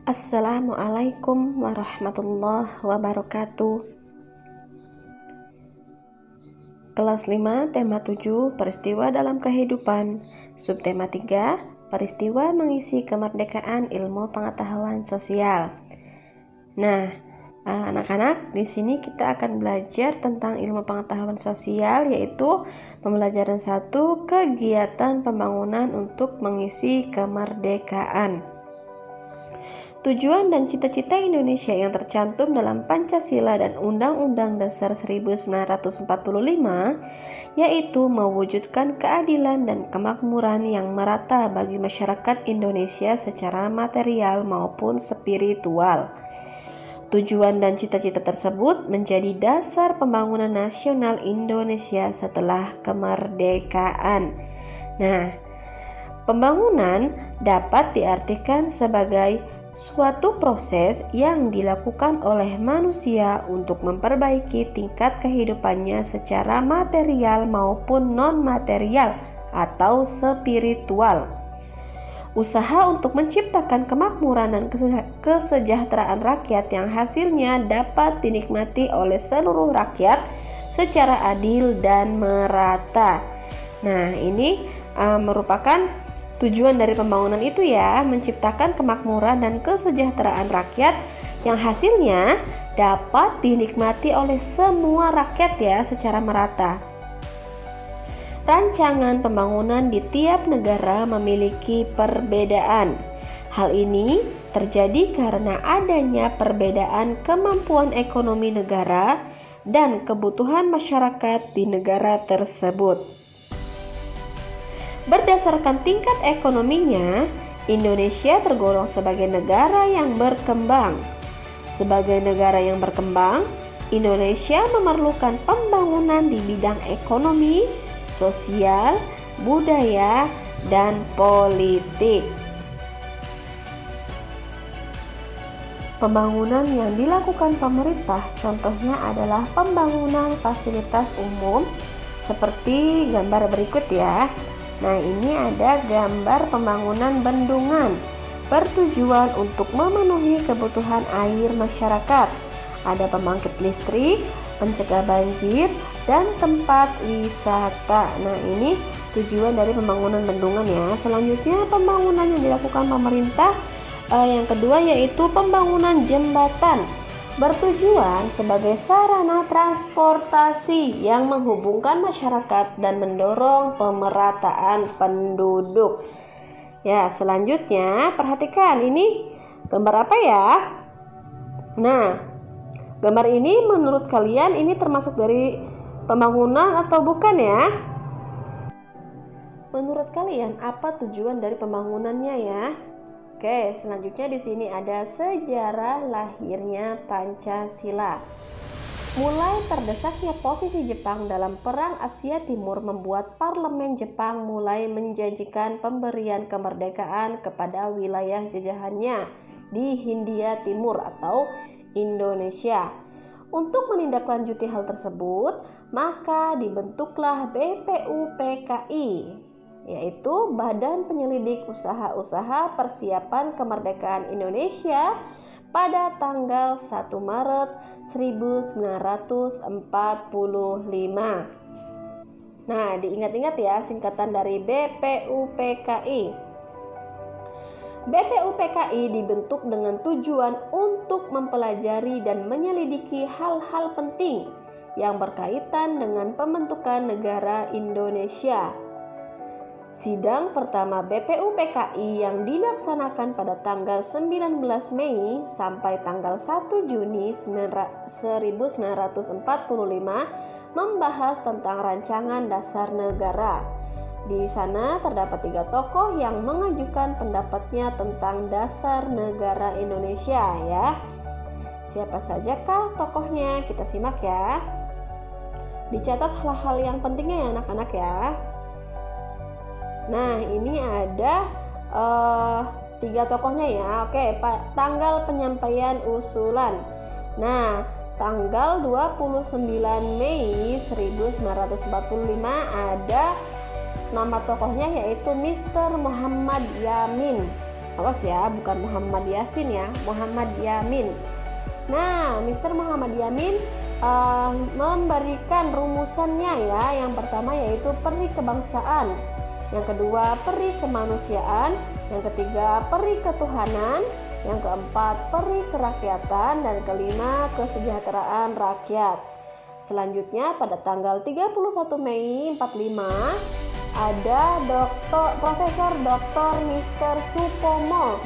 Assalamualaikum warahmatullahi wabarakatuh. Kelas 5, tema 7, peristiwa dalam kehidupan. Subtema 3, peristiwa mengisi kemerdekaan ilmu pengetahuan sosial. Nah, anak-anak, di sini kita akan belajar tentang ilmu pengetahuan sosial, yaitu pembelajaran 1, kegiatan pembangunan untuk mengisi kemerdekaan. Tujuan dan cita-cita Indonesia yang tercantum dalam Pancasila dan Undang-Undang Dasar 1945 yaitu mewujudkan keadilan dan kemakmuran yang merata bagi masyarakat Indonesia secara material maupun spiritual. Tujuan dan cita-cita tersebut menjadi dasar pembangunan nasional Indonesia setelah kemerdekaan. Nah, pembangunan dapat diartikan sebagai suatu proses yang dilakukan oleh manusia untuk memperbaiki tingkat kehidupannya secara material maupun non-material atau spiritual. Usaha untuk menciptakan kemakmuran dan kesejahteraan rakyat yang hasilnya dapat dinikmati oleh seluruh rakyat secara adil dan merata. Nah, ini merupakan tujuan dari pembangunan itu ya, menciptakan kemakmuran dan kesejahteraan rakyat yang hasilnya dapat dinikmati oleh semua rakyat ya secara merata. Rancangan pembangunan di tiap negara memiliki perbedaan. Hal ini terjadi karena adanya perbedaan kemampuan ekonomi negara dan kebutuhan masyarakat di negara tersebut. Berdasarkan tingkat ekonominya, Indonesia tergolong sebagai negara yang berkembang. Sebagai negara yang berkembang, Indonesia memerlukan pembangunan di bidang ekonomi, sosial, budaya, dan politik. Pembangunan yang dilakukan pemerintah contohnya adalah pembangunan fasilitas umum seperti gambar berikut ya. Nah, ini ada gambar pembangunan bendungan bertujuan untuk memenuhi kebutuhan air masyarakat. Ada pembangkit listrik, pencegah banjir, dan tempat wisata. Nah, ini tujuan dari pembangunan bendungan ya. Selanjutnya pembangunan yang dilakukan pemerintah yang kedua yaitu pembangunan jembatan. Bertujuan sebagai sarana transportasi yang menghubungkan masyarakat dan mendorong pemerataan penduduk. Ya, selanjutnya perhatikan ini gambar apa ya? Nah, gambar ini menurut kalian ini termasuk dari pembangunan atau bukan ya? Menurut kalian apa tujuan dari pembangunannya ya? Oke, selanjutnya di sini ada sejarah lahirnya Pancasila. Mulai terdesaknya posisi Jepang dalam Perang Asia Timur membuat parlemen Jepang mulai menjanjikan pemberian kemerdekaan kepada wilayah jajahannya di Hindia Timur atau Indonesia. Untuk menindaklanjuti hal tersebut, maka dibentuklah BPUPKI, yaitu Badan Penyelidik Usaha-Usaha Persiapan Kemerdekaan Indonesia pada tanggal 1 Maret 1945. Nah, diingat-ingat ya singkatan dari BPUPKI. BPUPKI dibentuk dengan tujuan untuk mempelajari dan menyelidiki hal-hal penting yang berkaitan dengan pembentukan negara Indonesia. Sidang pertama BPUPKI yang dilaksanakan pada tanggal 19 Mei sampai tanggal 1 Juni 1945 membahas tentang rancangan dasar negara. Di sana terdapat 3 tokoh yang mengajukan pendapatnya tentang dasar negara Indonesia ya. Siapa sajakah tokohnya? Kita simak ya. Dicatat hal-hal yang pentingnya ya anak-anak ya. Nah, ini ada 3 tokohnya ya. Oke, tanggal penyampaian usulan. Nah, tanggal 29 Mei 1945 ada nama tokohnya yaitu Mr. Muhammad Yamin. Awas ya, bukan Muhammad Yasin ya, Muhammad Yamin. Nah, Mr. Muhammad Yamin memberikan rumusannya ya. Yang pertama yaitu peri kebangsaan, yang kedua peri kemanusiaan, yang ketiga peri ketuhanan, yang keempat peri kerakyatan, dan kelima kesejahteraan rakyat. Selanjutnya pada tanggal 31 Mei 45 ada Profesor Dr. Mr. Supomo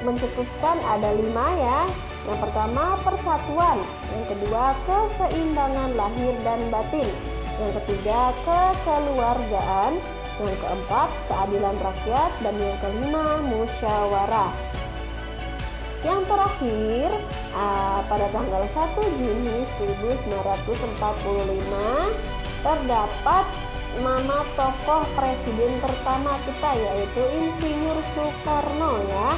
mencetuskan ada 5 ya. Yang pertama persatuan, yang kedua keseimbangan lahir dan batin, yang ketiga kekeluargaan, yang keempat keadilan rakyat, dan yang kelima musyawarah. Yang terakhir pada tanggal 1 Juni 1945 terdapat nama tokoh presiden pertama kita yaitu Insinyur Soekarno ya.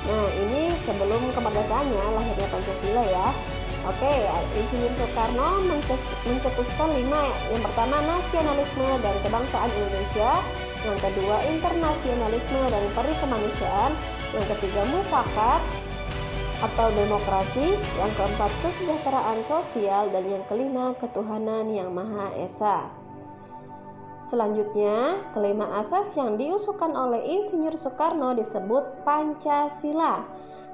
Nah, ini sebelum kemerdekaannya lahirnya Pancasila ya. Oke, Insinyur Soekarno mencetuskan 5. Yang pertama nasionalisme dan kebangsaan Indonesia, yang kedua internasionalisme dan peri kemanusiaan, yang ketiga mufakat atau demokrasi, yang keempat kesejahteraan sosial, dan yang kelima ketuhanan yang Maha Esa. Selanjutnya, kelima asas yang diusulkan oleh Insinyur Soekarno disebut Pancasila.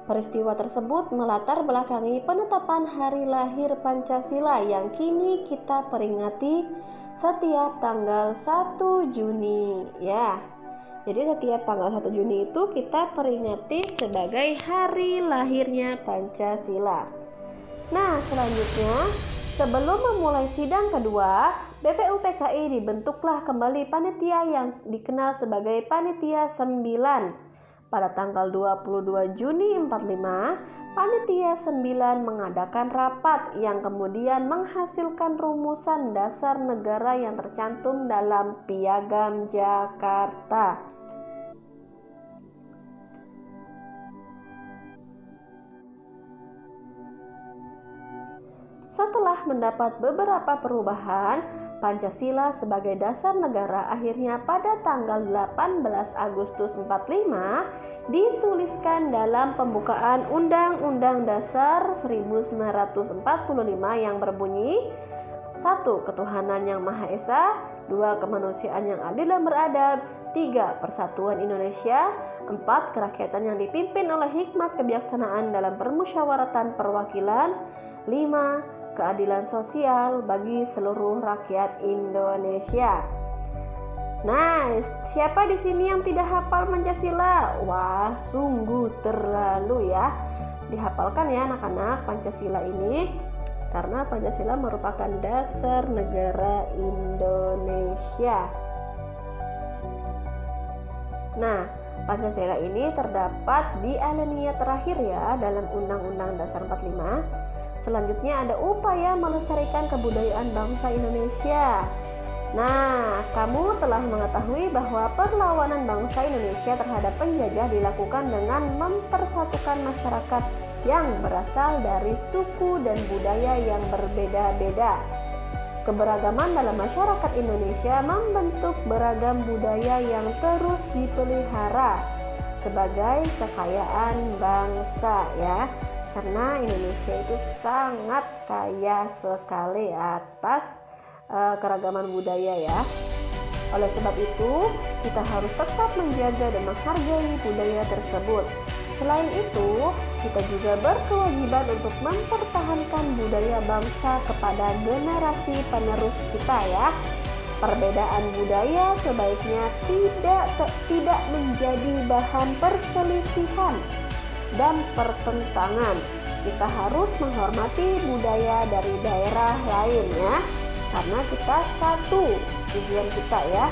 Peristiwa tersebut melatar belakangi penetapan hari lahir Pancasila yang kini kita peringati setiap tanggal 1 Juni ya. Jadi setiap tanggal 1 Juni itu kita peringati sebagai hari lahirnya Pancasila. Nah, selanjutnya sebelum memulai sidang kedua, BPUPKI dibentuklah kembali panitia yang dikenal sebagai Panitia 9. Pada tanggal 22 Juni 45, Panitia 9 mengadakan rapat yang kemudian menghasilkan rumusan dasar negara yang tercantum dalam Piagam Jakarta. Setelah mendapat beberapa perubahan, Pancasila sebagai dasar negara akhirnya pada tanggal 18 Agustus 45 dituliskan dalam pembukaan Undang-Undang Dasar 1945 yang berbunyi 1. Ketuhanan yang Maha Esa, 2. Kemanusiaan yang adil dan beradab, 3. Persatuan Indonesia, 4. Kerakyatan yang dipimpin oleh hikmat kebijaksanaan dalam permusyawaratan perwakilan, 5. Keadilan sosial bagi seluruh rakyat Indonesia. Nah, siapa di sini yang tidak hafal Pancasila? Wah, sungguh terlalu ya. Dihafalkan ya anak-anak Pancasila ini, karena Pancasila merupakan dasar negara Indonesia. Nah, Pancasila ini terdapat di alinea terakhir ya dalam Undang-Undang Dasar 45. Selanjutnya ada upaya melestarikan kebudayaan bangsa Indonesia. Nah, kamu telah mengetahui bahwa perlawanan bangsa Indonesia terhadap penjajah dilakukan dengan mempersatukan masyarakat yang berasal dari suku dan budaya yang berbeda-beda. Keberagaman dalam masyarakat Indonesia membentuk beragam budaya yang terus dipelihara sebagai kekayaan bangsa ya. Karena Indonesia itu sangat kaya sekali atas keragaman budaya ya. Oleh sebab itu, kita harus tetap menjaga dan menghargai budaya tersebut. Selain itu, kita juga berkewajiban untuk mempertahankan budaya bangsa kepada generasi penerus kita ya. Perbedaan budaya sebaiknya tidak menjadi bahan perselisihan dan pertentangan. Kita harus menghormati budaya dari daerah lainnya karena kita satu tujuan kita ya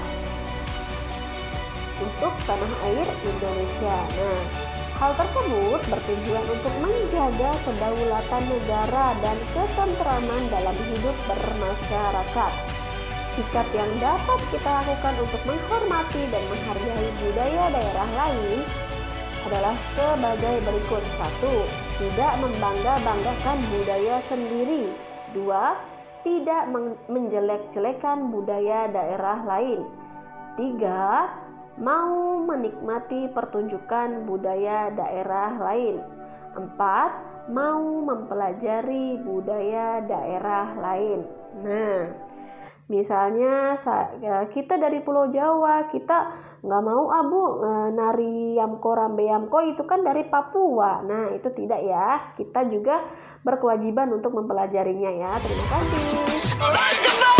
untuk tanah air Indonesia. Nah, hal tersebut bertujuan untuk menjaga kedaulatan negara dan ketentraman dalam hidup bermasyarakat. Sikap yang dapat kita lakukan untuk menghormati dan menghargai budaya daerah lain adalah sebagai berikut. 1. Tidak membangga-banggakan budaya sendiri. 2. Tidak menjelek-jelekan budaya daerah lain. 3. mau menikmati pertunjukan budaya daerah lain. 4. Mau mempelajari budaya daerah lain. Nah, misalnya kita dari Pulau Jawa, kita nggak mau nari Yamko Rambe Yamko itu kan dari Papua. Nah, itu tidak ya. Kita juga berkewajiban untuk mempelajarinya ya. Terima kasih.